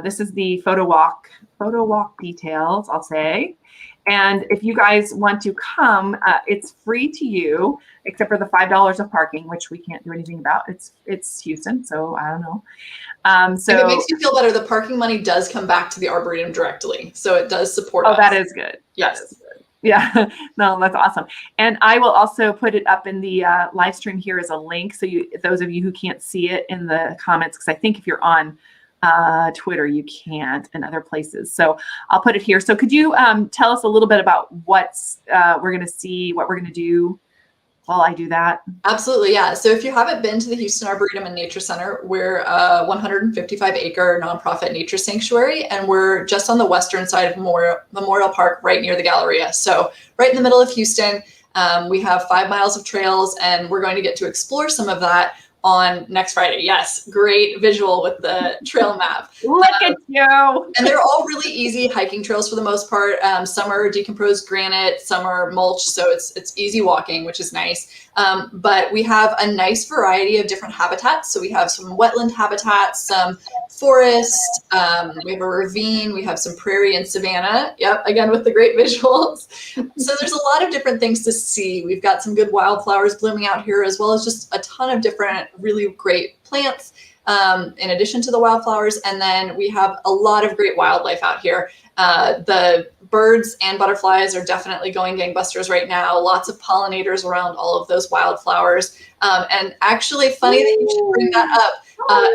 Speaker 1: This is the photo walk details, I'll say. And if you guys want to come, it's free to you, except for the $5 of parking, which we can't do anything about. It's Houston, so I don't know. So
Speaker 3: if it makes you feel better, the parking money does come back to the Arboretum directly. So it does support us.
Speaker 1: Oh, that is good.
Speaker 3: Yes.
Speaker 1: That is good. Yeah, no, that's awesome. And I will also put it up in the live stream here as a link. So those of you who can't see it in the comments, because I think if you're on Twitter, you can't, and other places. So I'll put it here. So could you tell us a little bit about what's we're going to see, what we're going to do while I do that?
Speaker 3: Absolutely, yeah. So if you haven't been to the Houston Arboretum and Nature Center, we're a 155-acre nonprofit nature sanctuary, and we're just on the western side of Memorial Park, right near the Galleria. So right in the middle of Houston, we have 5 miles of trails, and we're going to get to explore some of that on next Friday. Yes, great visual with the trail map.
Speaker 1: Look at you.
Speaker 3: And they're all really easy hiking trails for the most part. Some are decomposed granite, some are mulch, so it's easy walking, which is nice. But we have a nice variety of different habitats. So we have some wetland habitats, some forest, we have a ravine, we have some prairie and savanna. Yep, again with the great visuals. So there's a lot of different things to see. We've got some good wildflowers blooming out here, as well as just a ton of different really great plants in addition to the wildflowers. And then we have a lot of great wildlife out here. The birds and butterflies are definitely going gangbusters right now. Lots of pollinators around all of those wildflowers. And actually, funny that you should bring that up. I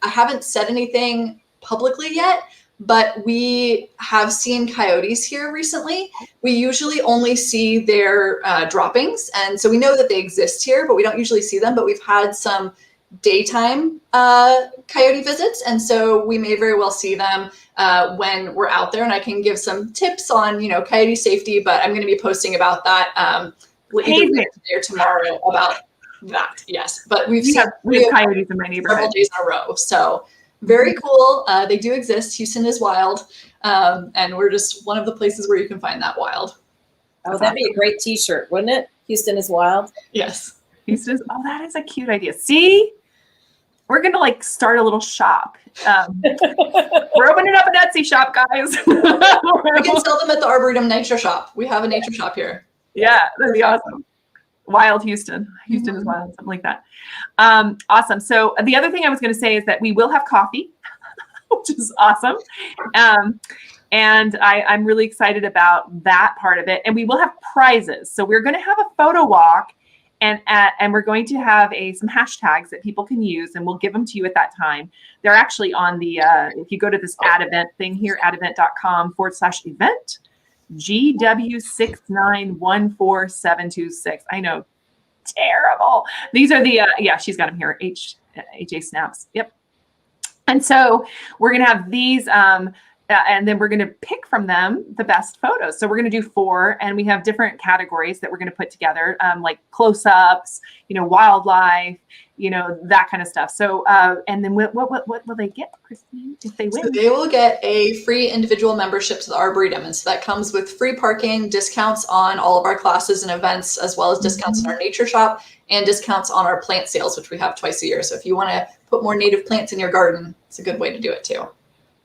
Speaker 3: haven't said anything publicly yet, but we have seen coyotes here recently. We usually only see their droppings. And so we know that they exist here, but we don't usually see them. But we've had some daytime coyote visits. And so we may very well see them when we're out there. And I can give some tips on, coyote safety, but I'm going to be posting about that either today or tomorrow about that. Yes. But we have
Speaker 1: coyotes in my neighborhood
Speaker 3: several days in a row. So very cool. They do exist. Houston is wild. And we're just one of the places where you can find that wild.
Speaker 2: Oh, that'd be a great t-shirt, wouldn't it? Houston is wild.
Speaker 3: Yes.
Speaker 1: Houston is, that is a cute idea. See? We're going to start a little shop. We're opening up an Etsy shop, guys.
Speaker 3: We can sell them at the Arboretum Nature Shop. We have a nature shop here.
Speaker 1: Yeah, that'd be awesome. Wild Houston. Houston is wild, something like that. Awesome. So the other thing I was going to say is that we will have coffee, which is awesome. And I'm really excited about that part of it. And we will have prizes. So we're going to have a photo walk. And we're going to have some hashtags that people can use, and we'll give them to you at that time. They're actually on the, if you go to this ad event thing here, adevent.com/event, GW6914726. I know, terrible. These are the, she's got them here, HA snaps. Yep. And so we're going to have these, and then we're going to pick from them the best photos. So we're going to do 4, and we have different categories that we're going to put together, like close-ups, wildlife, that kind of stuff. So, and then what will they get, Christine, if they win?
Speaker 3: So they will get a free individual membership to the Arboretum. And so that comes with free parking, discounts on all of our classes and events, as well as discounts in our nature shop and discounts on our plant sales, which we have twice a year. So if you want to put more native plants in your garden, it's a good way to do it too.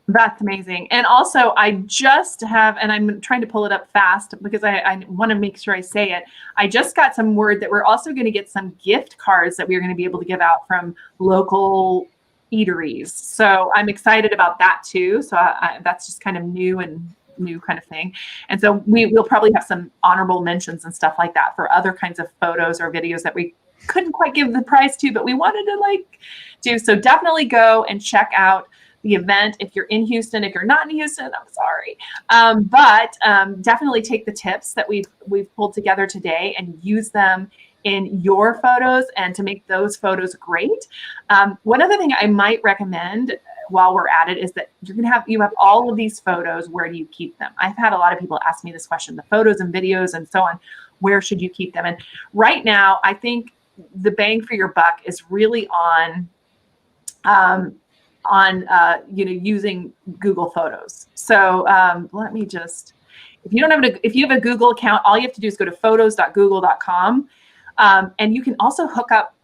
Speaker 1: That's amazing. And also I just have, and I'm trying to pull it up fast because I want to make sure I say it. I just got some word that we're also going to get some gift cards that we're going to be able to give out from local eateries. So I'm excited about that too. So that's just kind of new kind of thing. And so we'll probably have some honorable mentions and stuff like that for other kinds of photos or videos that we couldn't quite give the prize to, but we wanted to like do. So definitely go and check out the event if you're in Houston. If you're not in Houston, I'm sorry. But definitely take the tips that we've pulled together today and use them in your photos and to make those photos great. One other thing I might recommend while we're at it is that you have all of these photos. Where do you keep them? I've had a lot of people ask me this question, the photos and videos and so on, where should you keep them? And right now, I think the bang for your buck is really on using Google Photos. So let me just, if you have a Google account, all you have to do is go to photos.google.com. And you can also hook up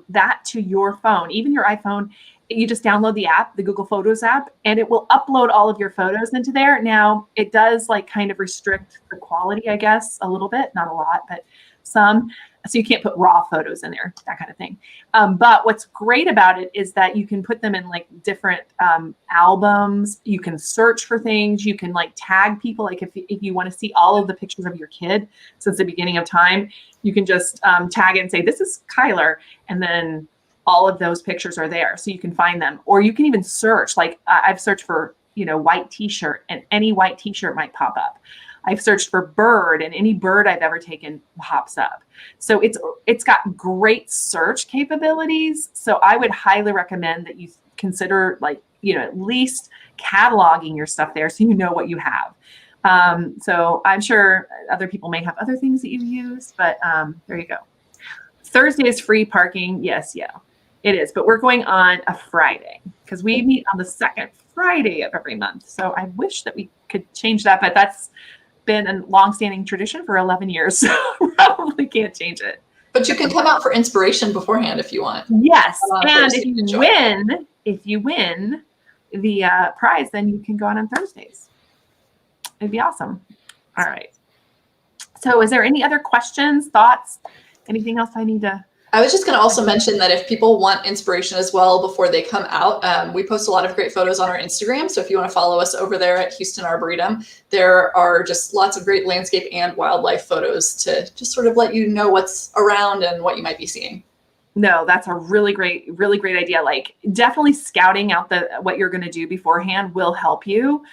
Speaker 1: that to your phone, even your iPhone. You just download the app, the Google Photos app, and it will upload all of your photos into there. Now, it does like kind of restrict the quality, I guess, a little bit, not a lot, but some. So you can't put raw photos in there, that kind of thing. But what's great about it is that you can put them in like different albums. You can search for things. You can like tag people. Like if you want to see all of the pictures of your kid since the beginning of time, you can just tag it and say, this is Kyler. And then all of those pictures are there. So you can find them. Or you can even search. Like I've searched for, white t-shirt, and any white t-shirt might pop up. I've searched for bird, and any bird I've ever taken pops up. So it's got great search capabilities. So I would highly recommend that you consider at least cataloging your stuff there so you know what you have. So I'm sure other people may have other things that you use, but there you go. Thursday is free parking. Yes, yeah, it is. But we're going on a Friday because we meet on the second Friday of every month. So I wish that we could change that, but that's been a longstanding tradition for 11 years. So probably can't change it.
Speaker 3: But you can come out for inspiration beforehand if you want.
Speaker 1: Yes. And if you win the prize, then you can go on Thursdays. It'd be awesome. All right. So is there any other questions, thoughts, anything else I need to?
Speaker 3: I was just going to also mention that if people want inspiration as well before they come out, we post a lot of great photos on our Instagram. So if you want to follow us over there at Houston Arboretum, there are just lots of great landscape and wildlife photos to just sort of let you know what's around and what you might be seeing.
Speaker 1: No, that's a really great idea. Like definitely scouting out what you're going to do beforehand will help you.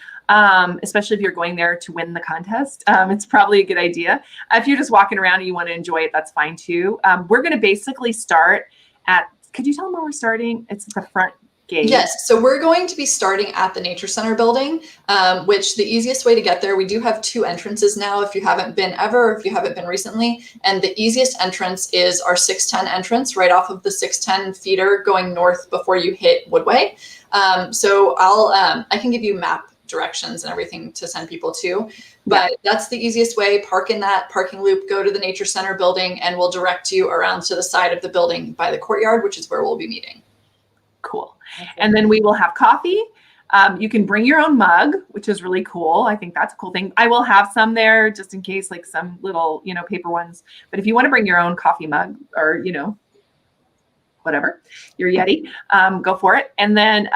Speaker 1: Especially if you're going there to win the contest. It's probably a good idea. If you're just walking around and you want to enjoy it, that's fine too. We're going to basically start could you tell them where we're starting? It's at the front gate.
Speaker 3: Yes, so we're going to be starting at the Nature Center building, which the easiest way to get there, we do have 2 entrances now if you haven't been ever, if you haven't been recently. And the easiest entrance is our 610 entrance right off of the 610 feeder going north before you hit Woodway. So I can give you map directions and everything to send people to, but that's the easiest way. Park in that parking loop, go to the Nature Center building, and we'll direct you around to the side of the building by the courtyard, which is where we'll be meeting.
Speaker 1: Cool. And then we will have coffee. You can bring your own mug, which is really cool. I think that's a cool thing. I will have some there just in case, like some little, paper ones. But if you want to bring your own coffee mug or, whatever, your Yeti, go for it. And then,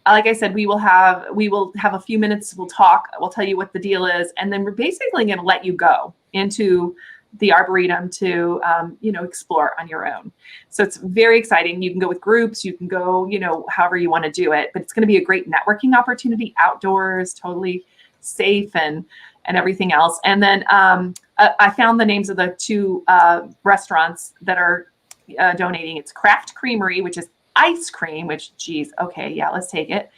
Speaker 1: like I said, we will have a few minutes. We'll talk. We'll tell you what the deal is, and then we're basically going to let you go into the Arboretum to explore on your own. So it's very exciting. You can go with groups. You can go however you want to do it. But it's going to be a great networking opportunity outdoors, totally safe and everything else. And then I found the names of the 2 restaurants that are donating. It's Craft Creamery, which is ice cream, which, geez, okay, yeah, let's take it.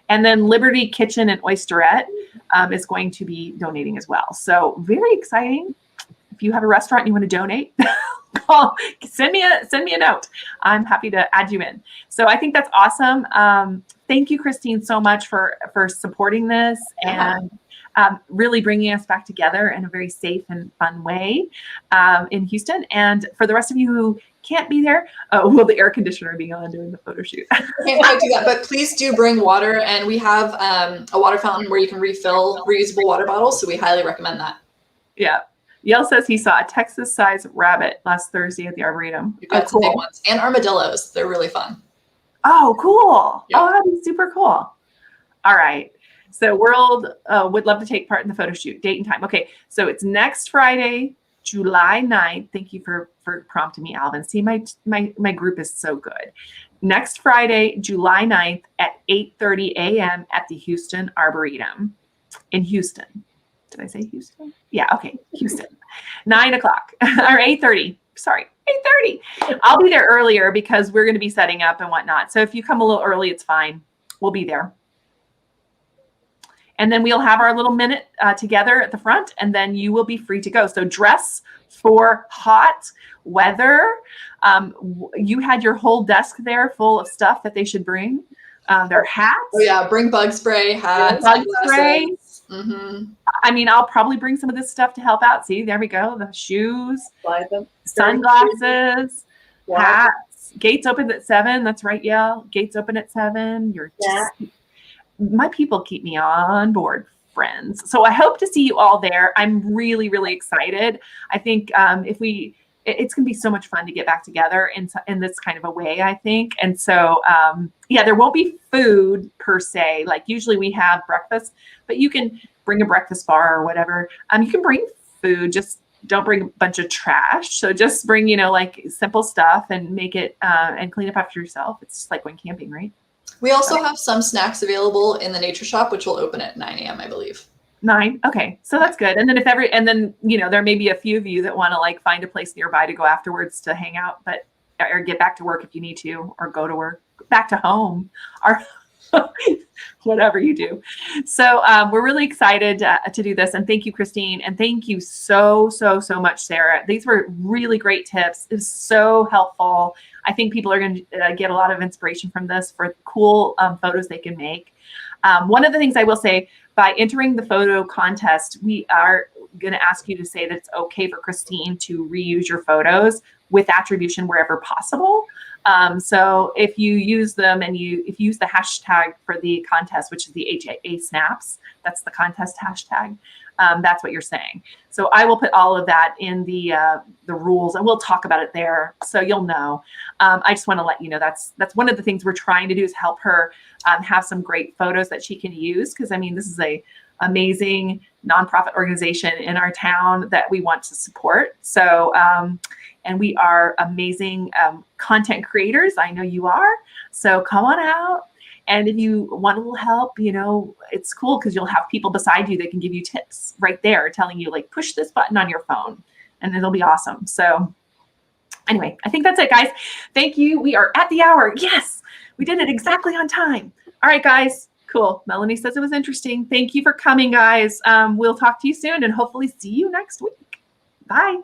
Speaker 1: And then Liberty Kitchen and Oysterette is going to be donating as well. So very exciting. If you have a restaurant and you want to donate, send me a note. I'm happy to add you in. So I think that's awesome. Thank you, Christine, so much for supporting this and really bringing us back together in a very safe and fun way in Houston. And for the rest of you who can't be there, will the air conditioner be on during the photo shoot?
Speaker 3: Can't quite do that, but please do bring water. And we have a water fountain where you can refill reusable water bottles. So we highly recommend that.
Speaker 1: Yeah. Yale says he saw a Texas-sized rabbit last Thursday at the Arboretum.
Speaker 3: We've got some big ones and armadillos. They're really fun.
Speaker 1: Oh, cool.
Speaker 3: Yep.
Speaker 1: Oh, that'd be super cool. All right. So World would love to take part in the photo shoot. Date and time. Okay. So it's next Friday, July 9th. Thank you for prompting me, Alvin. See, my group is so good. Next Friday, July 9th at 8:30 a.m. at the Houston Arboretum in Houston. Did I say Houston? Yeah. Okay. Houston. 9 o'clock or 8:30. Sorry, 8:30. I'll be there earlier because we're going to be setting up and whatnot. So if you come a little early, it's fine. We'll be there. And then we'll have our little minute together at the front, and then you will be free to go. So dress for hot weather. You had your whole desk there full of stuff that they should bring. Their hats.
Speaker 3: Oh yeah, bring bug spray, hats,
Speaker 1: bug spray.
Speaker 3: Mm-hmm.
Speaker 1: I mean, I'll probably bring some of this stuff to help out. See, there we go. The shoes,
Speaker 2: Buy them.
Speaker 1: sunglasses, hats. Gates open at 7. That's right, yeah. Gates open at 7. You're just, my people keep me on board, friends. So I hope to see you all there. I'm really, really excited. I think it's going to be so much fun to get back together in this kind of a way, I think. And so, yeah, there won't be food per se. Like usually we have breakfast, but you can bring a breakfast bar or whatever. You can bring food, just don't bring a bunch of trash. So just bring, like simple stuff and make it and clean up after yourself. It's just like when camping, right?
Speaker 3: We also have some snacks available in the nature shop, which will open at 9 a.m., I believe.
Speaker 1: 9. Okay. So that's good. And then there may be a few of you that want to like find a place nearby to go afterwards to hang out, or get back to work if you need to, or go to work, back to home, or whatever you do. So we're really excited to do this. And thank you, Christine. And thank you so much, Sarah. These were really great tips. It was so helpful. I think people are going to get a lot of inspiration from this for cool photos they can make. One of the things I will say, by entering the photo contest, we are going to ask you to say that it's okay for Christine to reuse your photos with attribution wherever possible. So if you use them and if you use the hashtag for the contest, which is the HA snaps, that's the contest hashtag. That's what you're saying. So I will put all of that in the rules, and we'll talk about it there, so you'll know. I just want to let you know that's one of the things we're trying to do, is help her have some great photos that she can use, because I mean, this is a amazing nonprofit organization in our town that we want to support. So and we are amazing content creators. I know you are. So come on out. And if you want a little help, it's cool because you'll have people beside you that can give you tips right there, telling you like, push this button on your phone, and it'll be awesome. So anyway, I think that's it, guys. Thank you. We are at the hour. Yes, we did it exactly on time. All right, guys. Cool. Melanie says it was interesting. Thank you for coming, guys. We'll talk to you soon and hopefully see you next week. Bye.